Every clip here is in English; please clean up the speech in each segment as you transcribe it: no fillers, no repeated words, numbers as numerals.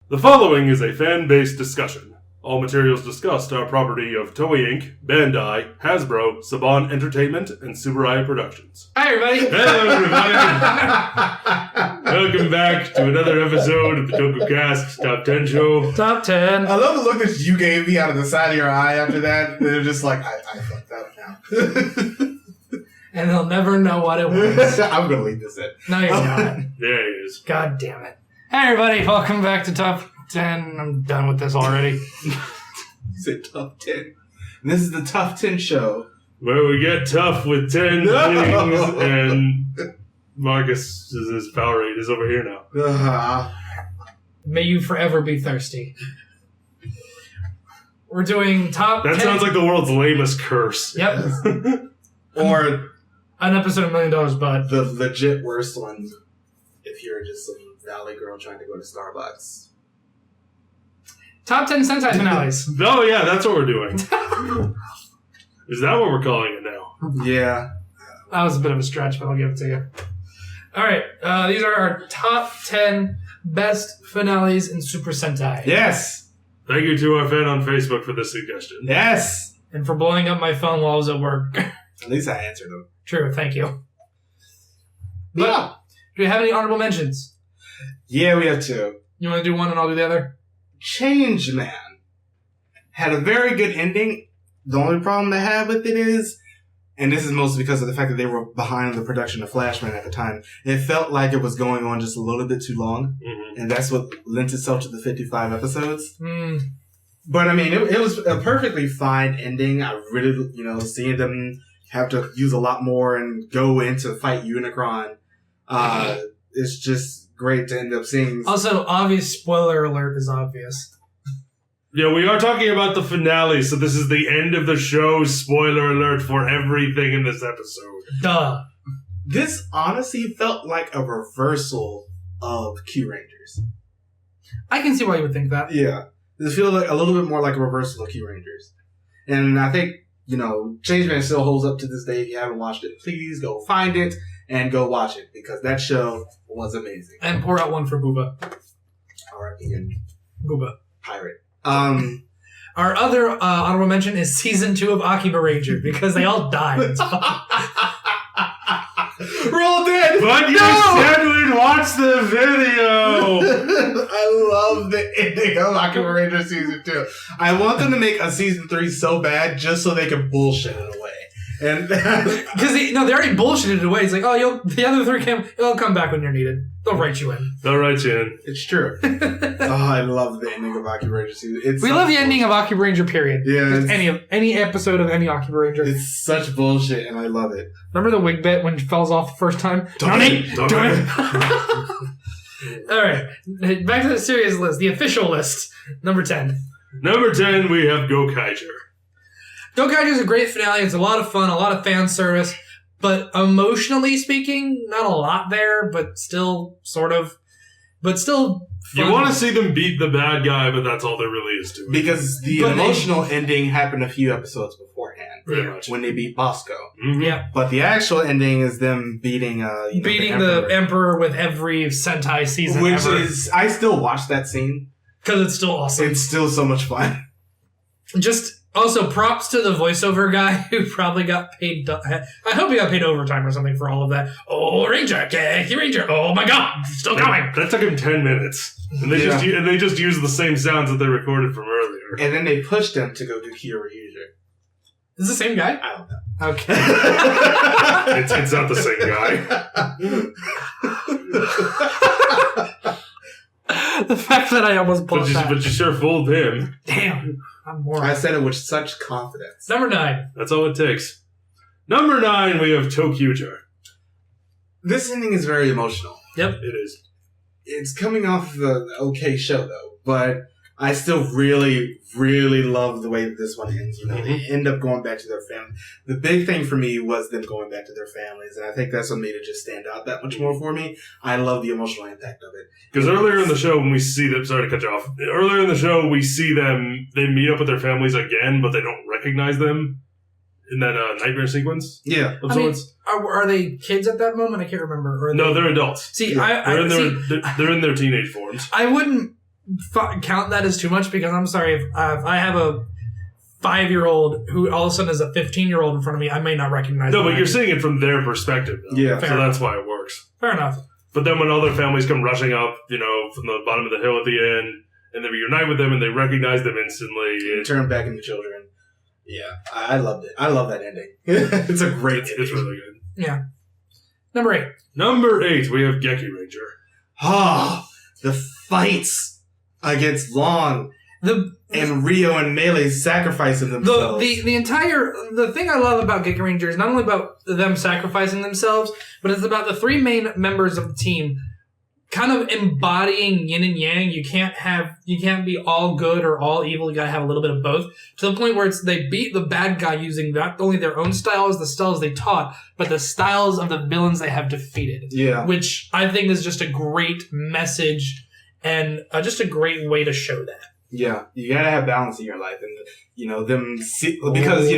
The following is a fan-based discussion. All materials discussed are property of Toei Inc., Bandai, Hasbro, Saban Entertainment, and Subaru Productions. Hi, everybody. Hello, everybody. Welcome back to another episode of the Tokucast Top 10 Show. Top 10. I love the look that you gave me out of the side of your eye after that. They're just like, I fucked up now. And they'll never know what it was. I'm going to leave this in. No, you're not. There he is. God damn it. Hey, everybody. Welcome back to Top 10. I'm done with this already. You said Top 10. And this is the Top 10 show. Where we get tough with 10 things, and Marcus's power rate is over here now. May you forever be thirsty. We're doing Top 10. That sounds like the world's lamest curse. Yep. Or An episode of $1 Million Bud. the legit worst one if you're just some valley girl trying to go to Starbucks. Top 10 Sentai Finales. Oh, yeah, that's what we're doing. Is that what we're calling it now? Yeah. That was a bit of a stretch, but I'll give it to you. All right. These are our top 10 best finales in Super Sentai. Yes. Thank you to our fan on Facebook for this suggestion. Yes. And for blowing up my phone while I was at work. At least I answered them. True, thank you. But, Yeah. do we have any honorable mentions? Yeah, we have two. You want to do one and I'll do the other? Change Man had a very good ending. The only problem I have with it is, and this is mostly because of the fact that they were behind the production of Flashman at the time, it felt like it was going on just a little bit too long. Mm-hmm. And that's what lent itself to the 55 episodes. Hmm. But I mean, it was a perfectly fine ending. I really, seeing them have to use a lot more and go in to fight Unicron, it's just great to end up seeing. Also, obvious spoiler alert is obvious. Yeah, we are talking about the finale, so this is the end of the show. Spoiler alert for everything in this episode. Duh. This honestly felt like a reversal of Q Rangers. I can see why you would think that. Yeah. This feels like a little bit more like a reversal of Q Rangers. And I think, Changeman still holds up to this day. If you haven't watched it, please go find it and go watch it, because that show was amazing. And pour out one for Booba. R.I.P. and Booba. Pirate. Our other honorable mention is Season 2 of Akibaranger, because they all died. It's fine. We're all dead! But you said we'd watch the video! I love the ending of Akira Ranger Season 2. I want them to make a Season 3 so bad just so they can bullshit it away. And Because they already bullshitted it away. It's like, the other three they'll come back when you're needed. They'll write you in. All right, Jen. it's true. I love the ending of Akira Ranger Season. We love the ending of Akibaranger, period. Yeah, Just any episode of any Akibaranger. it's such bullshit, and I love it. Remember the wig bit when it falls off the first time? Don't it. All right. Back to the serious list. The official list. Number 10. Number 10, we have Gokaiger. Gokaiger is a great finale. It's a lot of fun, a lot of fan service. But emotionally speaking, not a lot there, but still sort of. But still fun. You want to see them beat the bad guy, but that's all there really is to it. Because the emotional ending happened a few episodes beforehand. Pretty much. When they beat Bosco. Mm-hmm. Yeah. But the actual ending is them beating the Emperor with every Sentai season Which ever. is, I still watch that scene. Because it's still awesome. It's still so much fun. Just also props to the voiceover guy who probably got paid. I hope he got paid overtime or something for all of that. Oh, Ranger, Gekiranger. Oh my God, still going. That took him 10 minutes. And they just used the same sounds that they recorded from earlier. And then they pushed them to go do Gekiranger. Is it the same guy? I don't know. Okay. It's not the same guy. The fact that I almost But pulled that. you sure fooled him. Damn, I'm more. I said it with such confidence. Number 9. That's all it takes. Number 9, we have Tokucast. This ending is very emotional. Yep. It is. It's coming off of an okay show, though. But I still really, really love the way that this one ends. They end up going back to their family. The big thing for me was them going back to their families, and I think that's what made it just stand out that much more for me. I love the emotional impact of it. Because earlier in the show, when we see them, sorry to cut you off. Earlier in the show, we see them, they meet up with their families again, but they don't recognize them in that nightmare sequence. Yeah. Of I mean, sorts. are they kids at that moment? I can't remember. No, they're adults. See, Yeah. They're in their teenage forms. I wouldn't count that as too much because I'm sorry if I have a 5-year-old who all of a sudden is a 15-year-old in front of me, I may not recognize. No, but you're seeing it from their perspective, though. Yeah. So that's why it works. Fair enough. But then when other families come rushing up, from the bottom of the hill at the end, and they reunite with them and they recognize them instantly. And turn back into children. Yeah, I loved it. I love that ending. It's a great ending. It's really good. Yeah. Number 8. Number 8, we have Gekiranger. The fights against Long and Rio and Melee sacrificing themselves. The thing I love about Gekiranger is not only about them sacrificing themselves, but it's about the 3 main members of the team kind of embodying yin and yang. You can't be all good or all evil. You gotta have a little bit of both. To the point where they beat the bad guy using not only their own styles, the styles they taught, but the styles of the villains they have defeated. Yeah. Which I think is just a great message and just a great way to show that. Yeah, you gotta have balance in your life, and because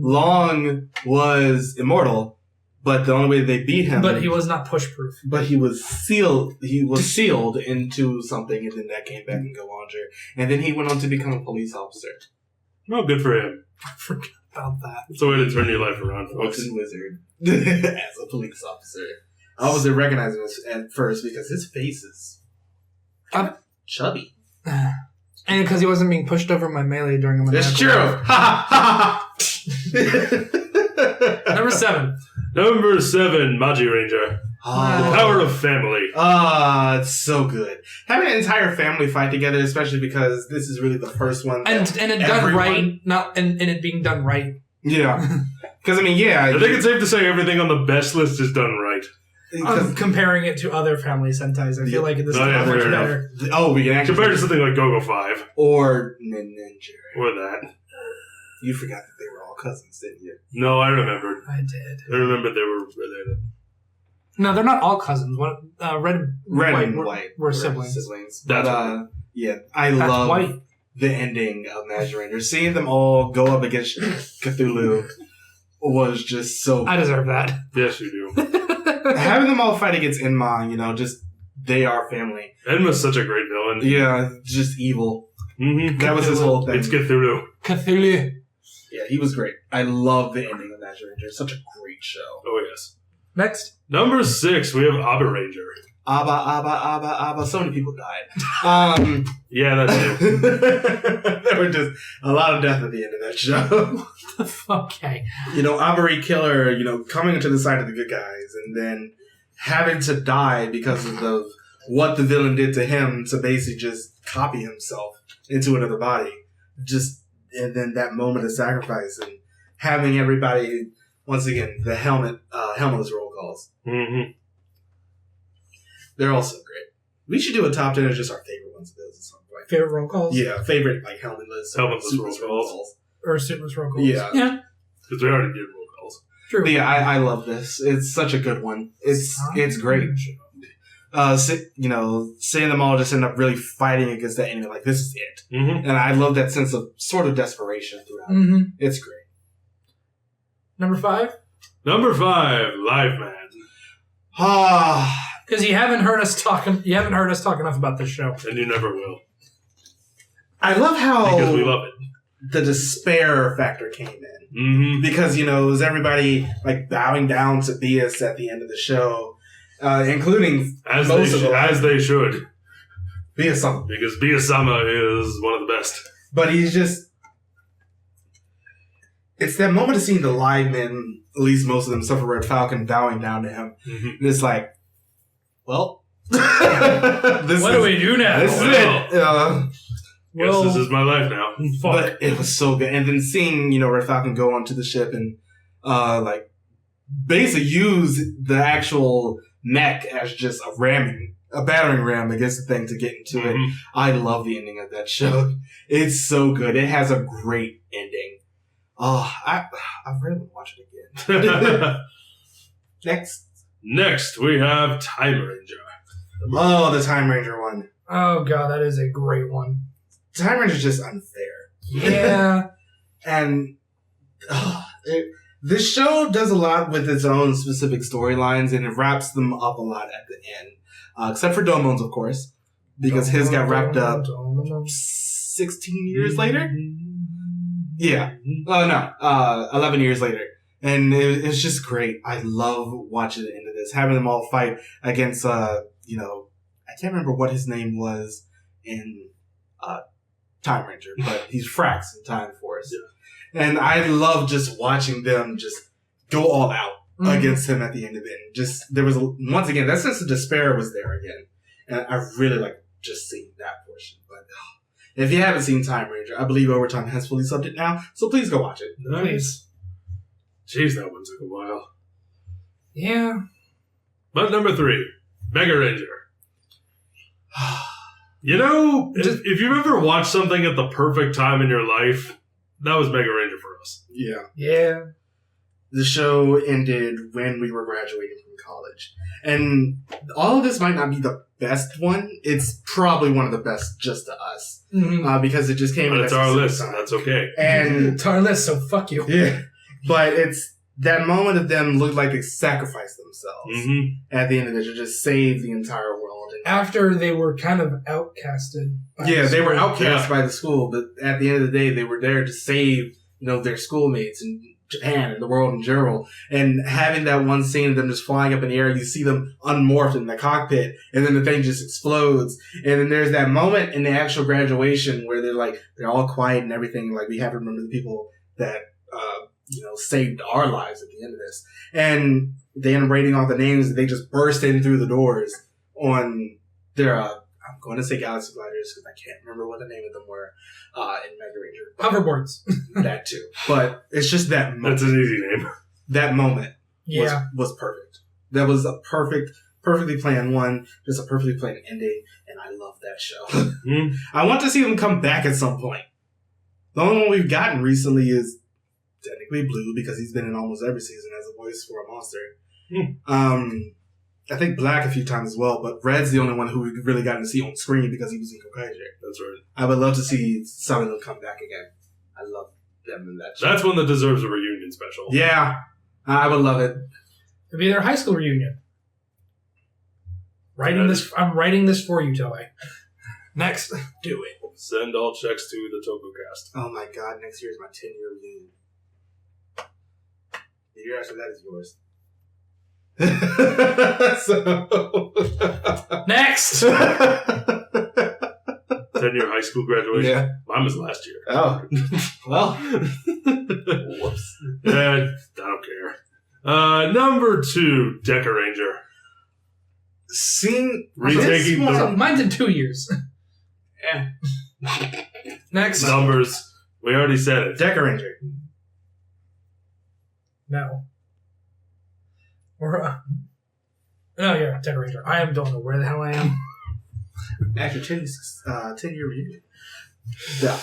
Long was immortal, but the only way they beat him, but he was not push-proof. But he was sealed. He was sealed into something, and then that came back in Gekiranger, and then he went on to become a police officer. Oh, good for him. I forgot about that. It's a way to turn your life around, folks. What's Wizard as a police officer. I wasn't recognizing this at first because his face is chubby. And because he wasn't being pushed over my melee during a That's true. Number 7. Number 7, Megaranger. The power of family. It's so good. Having an entire family fight together, especially because this is really the first one. And it done right, and it being done right. Yeah. Because, I think it's safe to say everything on the best list is done right. Comparing it to other family Sentais, I feel like this is much better. We can actually... Compared to something like GoGoFive. Or Ninja. Or that. You forgot that they were all cousins, didn't you? No, I remembered. I did. I remembered they were related. No, they're not all cousins. Red and White were siblings. But, I love the ending of Megaranger. Seeing them all go up against Cthulhu was just so... I deserve that. Yes, you do. Having them all fight against Enma, just, they are family. Enma's such a great villain. Yeah, just evil. Mm-hmm. That was his whole thing. It's Cthulhu. Yeah, he was great. I love the ending of Megaranger. It's such a great show. Oh, yes. Next. Number 6, we have Abba-Ranger. Abba. So many people died. Yeah, that's it. There were just a lot of death at the end of that show. Okay. Abba Killer, coming to the side of the good guys and then having to die because of what the villain did to him to basically just copy himself into another body. And then that moment of sacrifice and having everybody, once again, the helmetless roll calls. Mm-hmm. They're all so great. We should do a top 10 of just our favorite ones of those at some point. Favorite roll calls? Yeah, favorite helmetless roll calls. Or suitless roll calls. Yeah. Because we already did roll calls. True. But yeah, I love this. It's such a good one. It's great. Seeing them all just end up really fighting against that enemy, like this is it. Mm-hmm. And I love that sense of sort of desperation throughout. Mm-hmm. It's great. Number 5? Number 5, Liveman. Because you haven't heard us talk enough about this show, and you never will. I love how because we love it. The despair factor came in. Mm-hmm. Because, it was everybody like bowing down to Bias at the end of the show, including as they should. Bias-sama. Because Bias-sama is one of the best. But he's just... It's that moment of seeing the linemen, at least most of them, suffer Red Falcon bowing down to him. Mm-hmm. And it's like, well... what do we do now? This is it. Guess this is my life now. Fuck. But it was so good. And then seeing, Red Falcon go onto the ship and, basically use the actual mech as just a battering ram against the thing to get into it. I love the ending of that show. It's so good. It has a great ending. Oh, I really want to watch it again. Next, we have Timeranger. Oh, the Timeranger one. Oh, God, that is a great one. Timeranger is just unfair. Yeah. And this show does a lot with its own specific storylines, and it wraps them up a lot at the end. Except for Domon's, of course. because his got wrapped up 16 years later. Yeah. Oh no, 11 years later, and it's just great. I love watching the end of this, having them all fight against I can't remember what his name was in Timeranger, but he's Frax in Time Force. Yeah. And I love just watching them just go all out against him at the end of it. Just there was once again that sense of despair was there again, and I really like just seeing that portion. But if you haven't seen Timeranger, I believe Overtime has fully subbed it now, so please go watch it. Nice. Jeez, that one took a while. Yeah. But number 3, Megaranger. You know, if you've ever watched something at the perfect time in your life, that was Megaranger for us. Yeah. Yeah. The show ended when we were graduating from college. And all of this might not be the best one. It's probably one of the best just to us. Because it just came in. But it's our list, and that's okay. And it's our list, so fuck you. Yeah. But it's that moment of them looked like they sacrificed themselves at the end of it to just save the entire world. And after they were kind of outcasted. They were outcast by the school, but at the end of the day, they were there to save, their schoolmates and Japan and the world in general. And having that one scene of them just flying up in the air, you see them unmorphed in the cockpit, and then the thing just explodes. And then there's that moment in the actual graduation where they're all quiet and everything. Like, we have to remember the people that, saved our lives at the end of this. And they end up rating off the names, and they just burst in through the doors on their, I'm going to say Galaxy Gliders because I can't remember what the name of them were in Megaranger. Hoverboards. That too. But it's just that moment. That's an easy name. That moment was perfect. That was a perfectly planned one, just a perfectly planned ending, and I love that show. I want to see them come back at some point. The only one we've gotten recently is technically Blue, because he's been in almost every season as a voice for a monster. I think Black a few times as well, but Red's the only one who we've really gotten to see on screen because he was in Gokaiger. That's right. I would love to see some of them come back again. I love them in that show. That's one that deserves a reunion special. Yeah, I would love it. It'd be their high school reunion. I'm writing this for you, Toei. Next. Do it. Send all checks to the Tokucast. Oh my god, next year is my 10-year reunion. The year after that is yours. Next! 10-year high school graduation? Yeah. Mine was last year. Oh. Well. Whoops. I don't care. Number 2, Dekaranger. Retaking mine's in 2 years. Yeah. Next. Numbers. We already said it. Dekaranger. No. Or, no, yeah, Dekaranger. I don't know where the hell I am. After 10-year reunion. Yeah.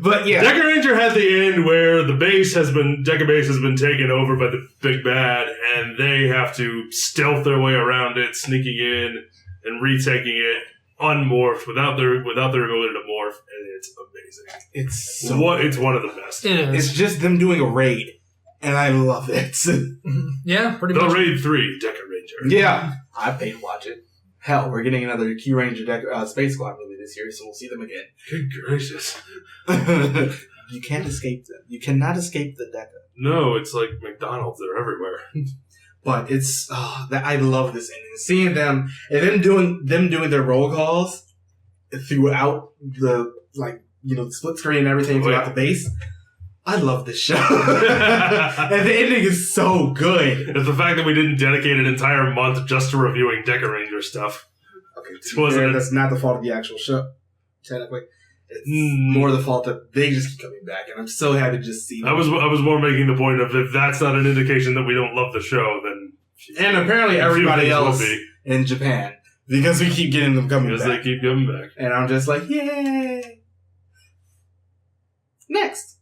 But yeah. Dekaranger had the end where the Deca base has been taken over by the big bad, and they have to stealth their way around it, sneaking in and retaking it unmorphed without their ability to morph, and it's amazing. It's one of the best. It is. It's just them doing a raid, and I love it. Yeah, pretty much. The Raid 3, Dekaranger. Yeah, I paid to watch it. Hell, we're getting another Gekiranger Space Squad movie this year, so we'll see them again. Good gracious. You can't escape them. You cannot escape the Deca. No, it's like McDonald's. They're everywhere. But it's I love this ending. Seeing them and them doing their roll calls throughout the split screen and everything throughout the base. I love this show. And the ending is so good. It's the fact that we didn't dedicate an entire month just to reviewing Dekaranger stuff. Okay, that's not the fault of the actual show, technically. It's more the fault that they just keep coming back, and I'm so happy to just see them. I was more making the point of, if that's not an indication that we don't love the show, then... And apparently everybody else in Japan, because we keep getting them coming back. Because they keep coming back. And I'm just like, yay! Next.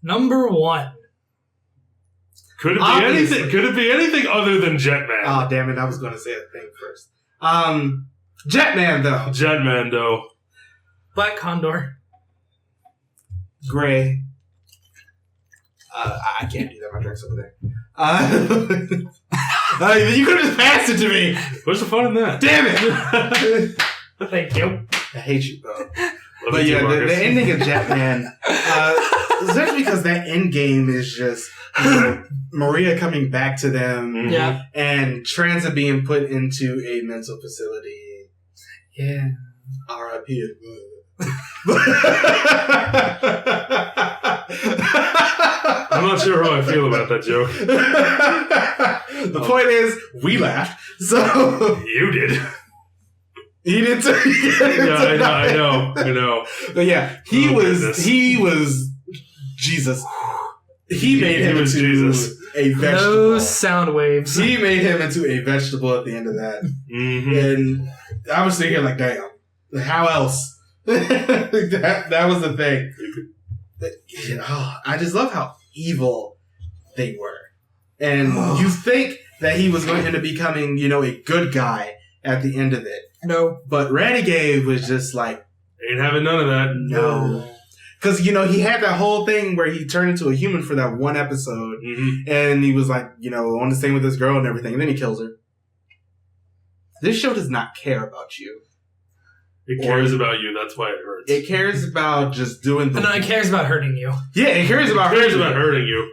Number 1. Could it be anything? Could it be anything other than Jetman? Oh, damn it. I was going to say a thing first. Jetman, though. Jetman, though. Black Condor. Gray. I can't do that. My drink's over there. You could have just passed it to me. What's the fun in that? Damn it. Thank you. I hate you, bro. Love But you yeah, too, the Marcus. ending of Jetman, especially because that end game is just Maria coming back to them Mhm. Yeah. and Transa being put into a mental facility. Yeah. R.I.P. I'm not sure how I feel about that joke. The point is, we laughed. So You did. he did too. Yeah, I know. But yeah, he Oh, was goodness. Jesus. He made him was into Jesus. a vegetable. No sound waves. He made him into a vegetable at the end of that. Mm-hmm. And I was thinking, like, damn, how else? that was the thing. I just love how evil they were. And you think that he was going to end up becoming, a good guy at the end of it. No. But Renegade was just like, Ain't having none of that. no. Because, he had that whole thing where he turned into a human for that one episode. Mm-hmm. And he was like, on the same with this girl and everything. And then he kills her. This show does not care about you. It cares about you. That's why it hurts. It cares about just doing the... No, it cares about hurting you. Yeah, it cares about hurting you.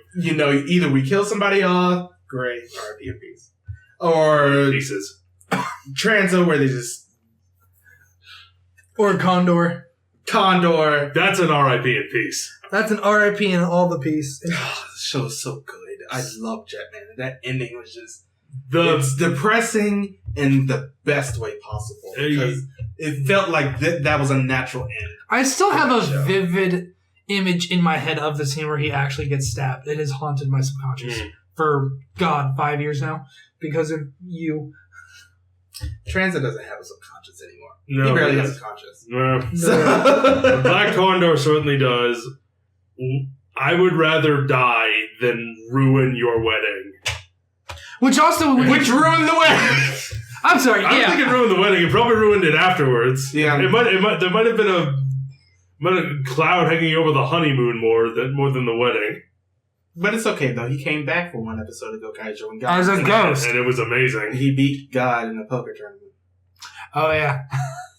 Either we kill somebody off, great, R.I.P. in peace. Or Pieces. Transo, where they just... Or Condor. Condor. That's an R.I.P. in peace. That's an RIP in all the piece. Oh, the show is so good. I love Jetman. That ending was just... The It's depressing in the best way possible. Because it felt like that was a natural end. I still have a Show. vivid image in my head of the scene where he actually gets stabbed. It has haunted my subconscious for, 5 years now because of you. Transit doesn't have a subconscious anymore. No, he barely it has doesn't. a conscious. No. So, Black Condor certainly does. I would rather die than ruin your wedding. Which also... which ruined the wedding. I'm sorry, I don't think it ruined the wedding. It probably ruined it afterwards. Yeah. There might have been a cloud hanging over the honeymoon more than the wedding. But it's okay, though. He came back for one episode of Gokaiger when God As a was ghost. And it was amazing. He beat God in a poker tournament. Oh, yeah.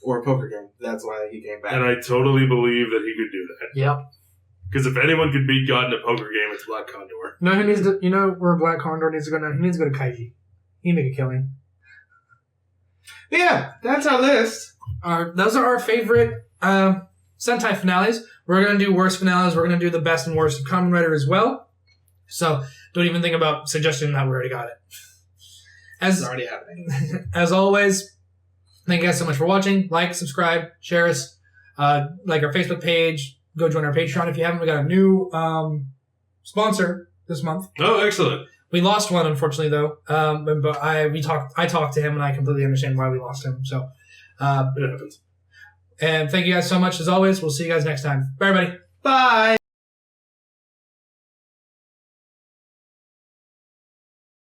Or a poker game. That's why he came back. And I totally believe that he could do that. Yep. Because if anyone could beat God in a poker game, it's Black Condor. No, he needs to... You know where Black Condor needs to go now? He needs to go to Kaiji. He make a killing. Yeah, that's our list. Those are our favorite Sentai finales. We're going to do worst finales. We're going to do the best and worst of Kamen Rider as well. So don't even think about suggesting that. We already got it. It's already happening. As always, thank you guys so much for watching. Like, subscribe, share us. Like our Facebook page. Go join our Patreon if you haven't. We got a new sponsor this month. Oh, excellent. We lost one, unfortunately, though. But I talked to him, and I completely understand why we lost him. So, It happens. and thank you guys so much as always. We'll see you guys next time. Bye, everybody. Bye.